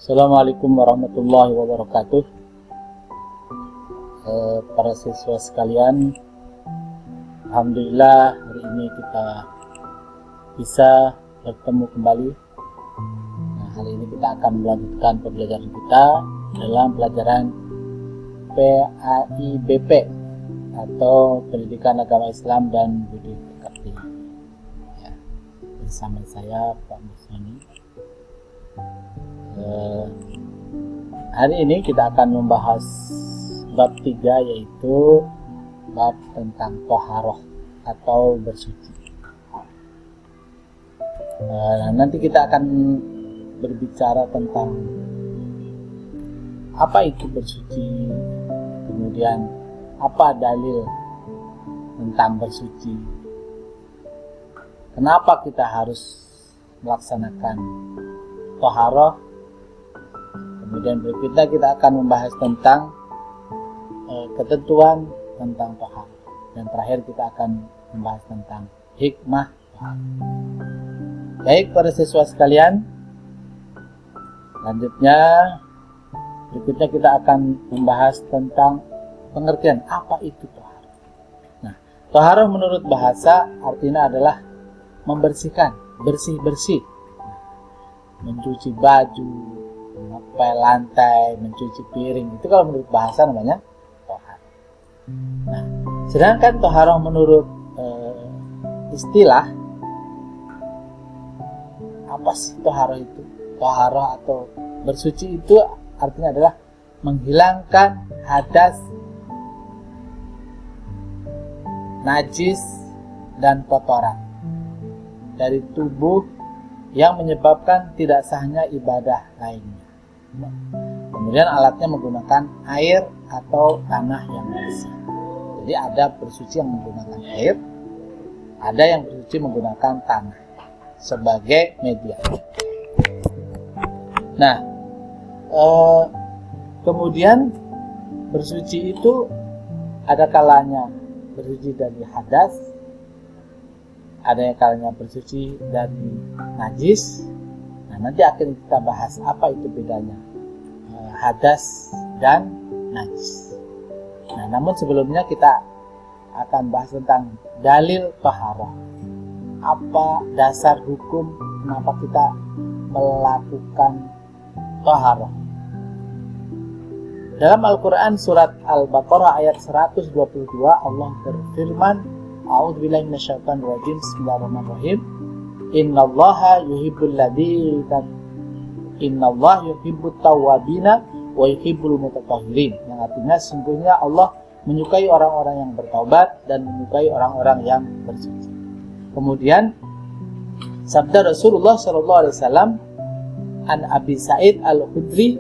Assalamualaikum warahmatullahi wabarakatuh. Para siswa sekalian, alhamdulillah hari ini kita bisa bertemu kembali. Nah, hari ini kita akan melanjutkan pembelajaran kita dalam pelajaran PAIBP atau Pendidikan Agama Islam dan Budi Pekerti. Ya, bersama saya Pak Musoni. Hari ini kita akan membahas bab 3, yaitu bab tentang toharoh atau bersuci. Nanti kita akan berbicara tentang apa itu bersuci, kemudian apa dalil tentang bersuci, kenapa kita harus melaksanakan toharoh. Kemudian berikutnya kita akan membahas tentang ketentuan tentang toharoh, dan terakhir kita akan membahas tentang hikmah toharoh. Baik para siswa sekalian, berikutnya kita akan membahas tentang pengertian apa itu toharoh. Nah, toharoh menurut bahasa artinya adalah membersihkan, bersih-bersih, mencuci baju, mengepel lantai, mencuci piring. Itu kalau menurut bahasa namanya toharoh. Nah, sedangkan toharoh menurut istilah, apa sih toharoh itu? Toharoh atau bersuci itu artinya adalah menghilangkan hadas, najis, dan kotoran dari tubuh yang menyebabkan tidak sahnya ibadah lainnya. Kemudian alatnya menggunakan air atau tanah yang bersih. Jadi ada bersuci yang menggunakan air, ada yang bersuci menggunakan tanah sebagai media. Nah, kemudian bersuci itu ada kalanya bersuci dari hadas, ada yang kalanya bersuci dari najis. Nah, nanti akan kita bahas apa itu bedanya hadas dan najis. Nah, namun sebelumnya kita akan bahas tentang dalil toharoh. Apa dasar hukum kenapa kita melakukan toharoh? Dalam Al-Quran surat Al-Baqarah ayat 122 Allah berfirman, A'udzubillahi minasyaitonir rajim. Bismillahirrahmanirrahim. Innallaha yuhibbut tawwabina wa yuhibbul mutatahhirin. Yang artinya sungguhnya Allah menyukai orang-orang yang bertaubat dan menyukai orang-orang yang bersuci. Kemudian sabda Rasulullah SAW an Abi Sa'id Al-Khudri,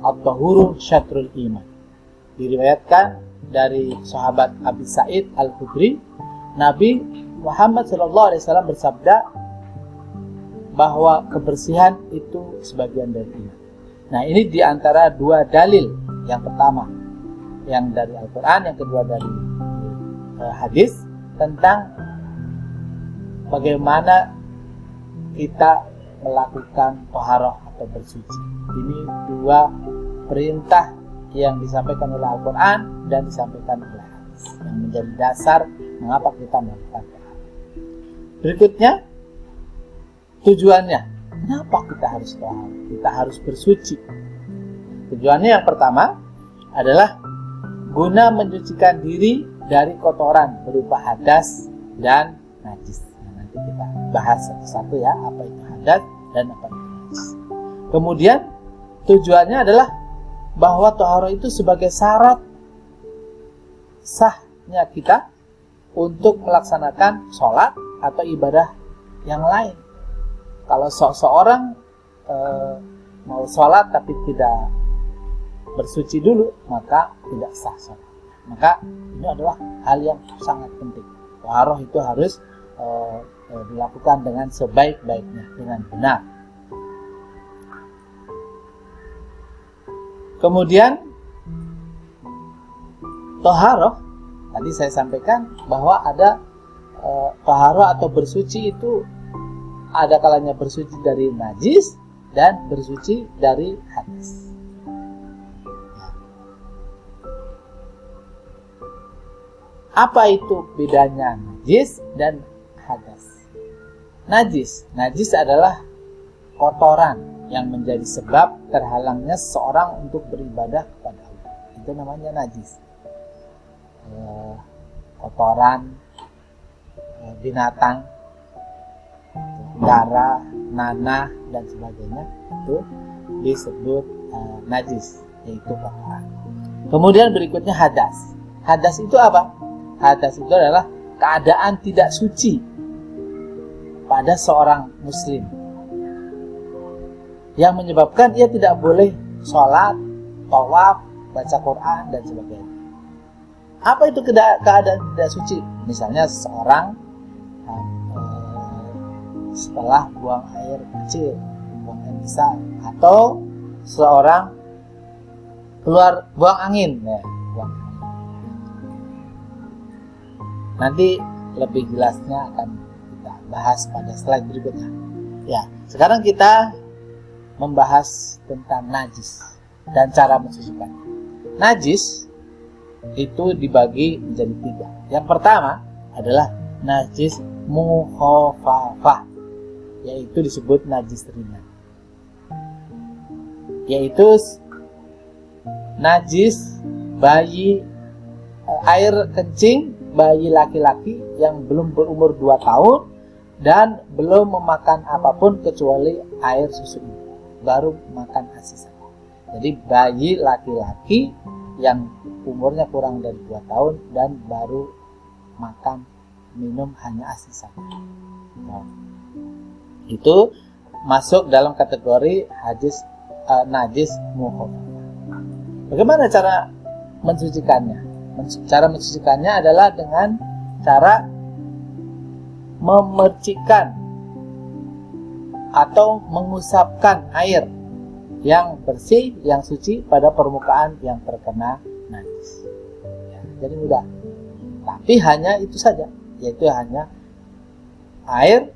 at-tahuru syatrul iman. Diriwayatkan dari sahabat Abi Sa'id Al-Khudri, Nabi Muhammad SAW bersabda bahwa kebersihan itu sebagian dari iman. Nah, ini diantara dua dalil. Yang pertama yang dari Al-Quran, yang kedua dari hadis, tentang bagaimana kita melakukan toharoh atau bersuci. Ini dua perintah yang disampaikan oleh Al-Quran dan disampaikan oleh hadis, yang menjadi dasar mengapa kita melakukan toharoh. Berikutnya, tujuannya. Kenapa kita harus toharoh? Kita harus bersuci. Tujuannya yang pertama adalah guna mencucikan diri dari kotoran berupa hadas dan najis. Nah, nanti kita bahas satu-satu ya, apa itu hadas dan apa itu najis. Kemudian tujuannya adalah bahwa toharoh itu sebagai syarat sahnya kita untuk melaksanakan sholat atau ibadah yang lain. Kalau seseorang mau sholat tapi tidak bersuci dulu, maka tidak sah sholat. Maka ini adalah hal yang sangat penting. Toharoh itu harus dilakukan dengan sebaik-baiknya, dengan benar. Kemudian Toharoh, tadi saya sampaikan bahwa ada toharoh atau bersuci itu ada kalanya bersuci dari najis dan bersuci dari hadas. Apa itu bedanya najis dan hadas? Najis adalah kotoran yang menjadi sebab terhalangnya seorang untuk beribadah kepada Allah. Itu namanya najis. Kotoran binatang, darah, nanah dan sebagainya itu disebut najis, yaitu kotoran. Kemudian berikutnya hadas. Hadas itu apa? Hadas itu adalah keadaan tidak suci pada seorang muslim yang menyebabkan ia tidak boleh sholat, tawaf, baca Quran dan sebagainya. Apa itu keadaan tidak suci? Misalnya seseorang setelah buang air kecil, buang air besar, atau seorang keluar buang angin, buang angin. Nanti lebih jelasnya akan kita bahas pada slide berikutnya. Ya, sekarang kita membahas tentang najis dan cara mensucikan. Najis itu dibagi menjadi 3. Yang pertama adalah najis mukhafafah, yaitu disebut najis ringan, yaitu najis bayi, air kencing bayi laki-laki yang belum berumur 2 tahun dan belum memakan apapun kecuali air susu ini, baru makan ASI saja. Jadi bayi laki-laki yang umurnya kurang dari 2 tahun dan baru makan minum hanya ASI saja. Nah, itu masuk dalam kategori najis mukhafafah. Bagaimana cara mensucikannya? Cara mensucikannya adalah dengan cara memercikkan atau mengusapkan air yang bersih, yang suci pada permukaan yang terkena najis. Ya, jadi mudah. Tapi hanya itu saja, yaitu hanya air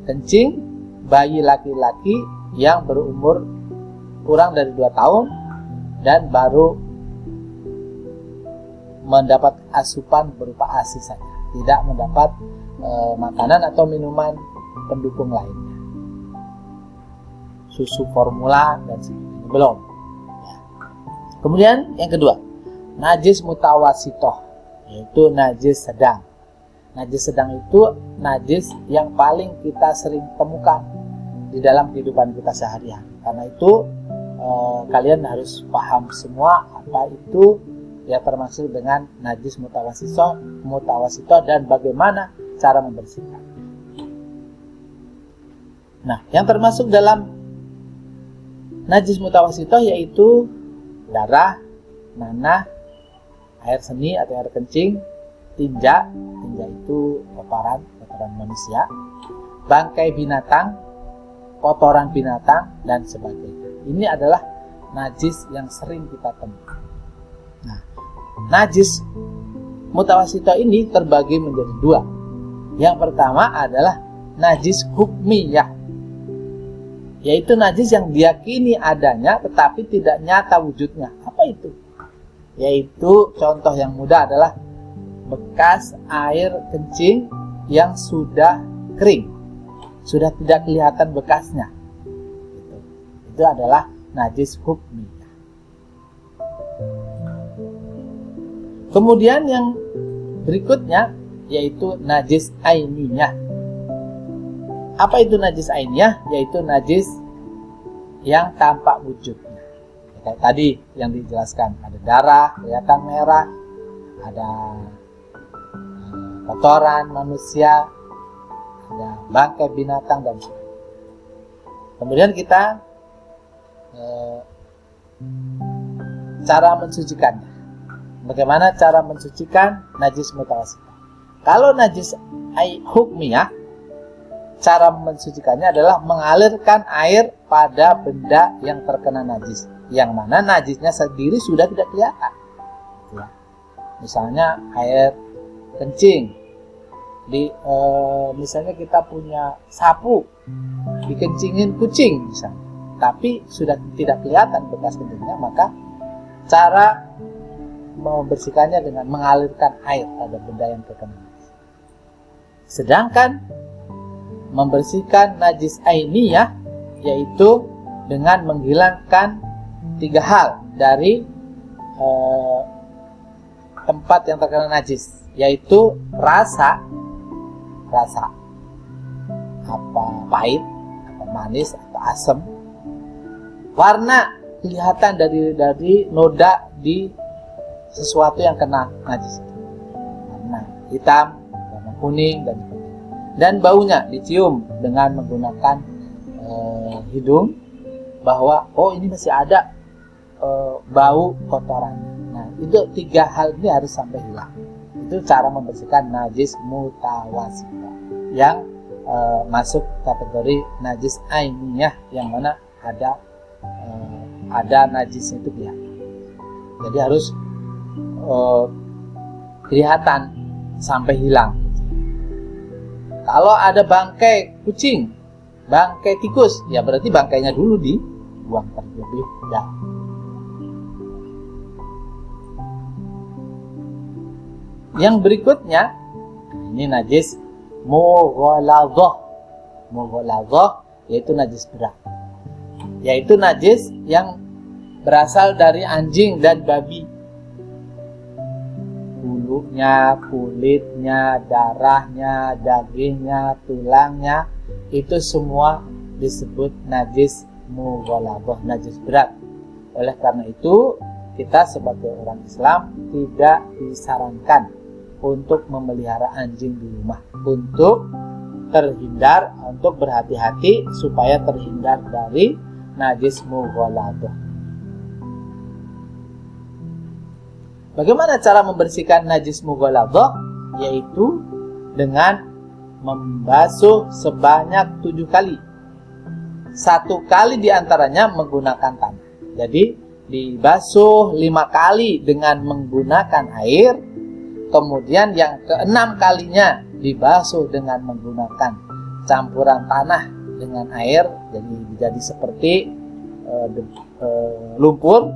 kencing bayi laki-laki yang berumur kurang dari 2 tahun dan baru mendapat asupan berupa ASI saja, tidak mendapat makanan atau minuman pendukung lainnya, susu formula dan sebagainya, belum. Ya. Kemudian yang kedua, najis mutawasitoh, yaitu najis sedang. Najis sedang itu najis yang paling kita sering temukan di dalam kehidupan kita sehari-hari. Karena itu kalian harus paham semua apa itu ya, termasuk dengan najis mutawasitoh dan bagaimana cara membersihkan. Nah, yang termasuk dalam najis mutawasitoh yaitu darah, nanah, air seni atau air kencing, tinja itu kotoran manusia, bangkai binatang, kotoran binatang dan sebagainya. Ini adalah najis yang sering kita temukan. Nah, najis mutawasitoh ini terbagi menjadi 2. Yang pertama adalah najis hukmiyah, yaitu najis yang diyakini adanya tetapi tidak nyata wujudnya. Apa itu? Yaitu contoh yang mudah adalah bekas air kencing yang sudah kering, sudah tidak kelihatan bekasnya. Itu adalah najis hukmiyah. Kemudian yang berikutnya yaitu najis ainiyah. Apa itu najis ainiyah? Yaitu najis yang tampak wujudnya. Kayak tadi yang dijelaskan, ada darah kelihatan merah, ada kotoran manusia, ada bangkai binatang dan sebagainya. Kemudian kita cara mensucikannya. Bagaimana cara mensucikan najis mutawasitoh? Kalau najis hukmiyah, cara mensucikannya adalah mengalirkan air pada benda yang terkena najis, yang mana najisnya sendiri sudah tidak kelihatan. ya. Misalnya air kencing, misalnya kita punya sapu dikencingin kucing misalnya, tapi sudah tidak kelihatan bekas kencingnya, maka cara membersihkannya dengan mengalirkan air pada benda yang terkena najis. Sedangkan membersihkan najis ainiyah yaitu dengan menghilangkan 3 hal dari tempat yang terkena najis, yaitu rasa apa pahit, apa manis, atau asam, warna, kelihatan dari noda di sesuatu yang kena najis, warna hitam, warna kuning, dan baunya dicium dengan menggunakan hidung, bahwa oh ini masih ada bau kotoran. Nah, itu 3 hal ini harus sampai hilang. Itu cara membersihkan najis mutawasithah yang masuk kategori najis ainiyah, yang mana ada najisnya itu kelihatan. Jadi harus kelihatan sampai hilang. Kalau ada bangkai kucing, bangkai tikus, ya berarti bangkainya dulu dibuang terlebih dahulu. Yang berikutnya, ini najis mughaladzah. Mughaladzah yaitu najis berat, yaitu najis yang berasal dari anjing dan babi. Bulunya, kulitnya, darahnya, dagingnya, tulangnya, itu semua disebut najis mughaladzah, najis berat. Oleh karena itu, kita sebagai orang Islam tidak disarankan untuk memelihara anjing di rumah, untuk berhati-hati supaya terhindar dari najis mughaladzah. Bagaimana cara membersihkan najis mughaladzah? Yaitu dengan membasuh sebanyak 7 kali. 1 kali diantaranya menggunakan tanah. Jadi dibasuh 5 kali dengan menggunakan air. Kemudian yang ke-6 kalinya dibasuh dengan menggunakan campuran tanah dengan air, jadi seperti lumpur,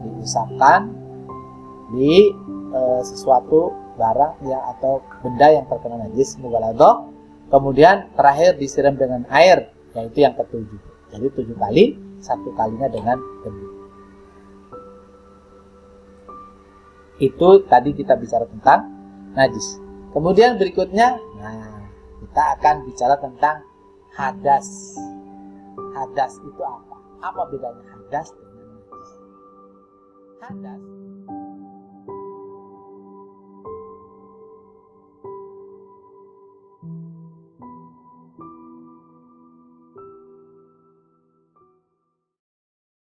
diusapkan di sesuatu barang ya atau benda yang terkena najis mughaladzah. Kemudian terakhir disiram dengan air, yaitu yang ke-7. Jadi 7 kali, 1 kalinya dengan debu. Itu tadi kita bicara tentang najis. Kemudian berikutnya, kita akan bicara tentang hadas. Hadas itu apa? Apa bedanya hadas dengan najis? Hadas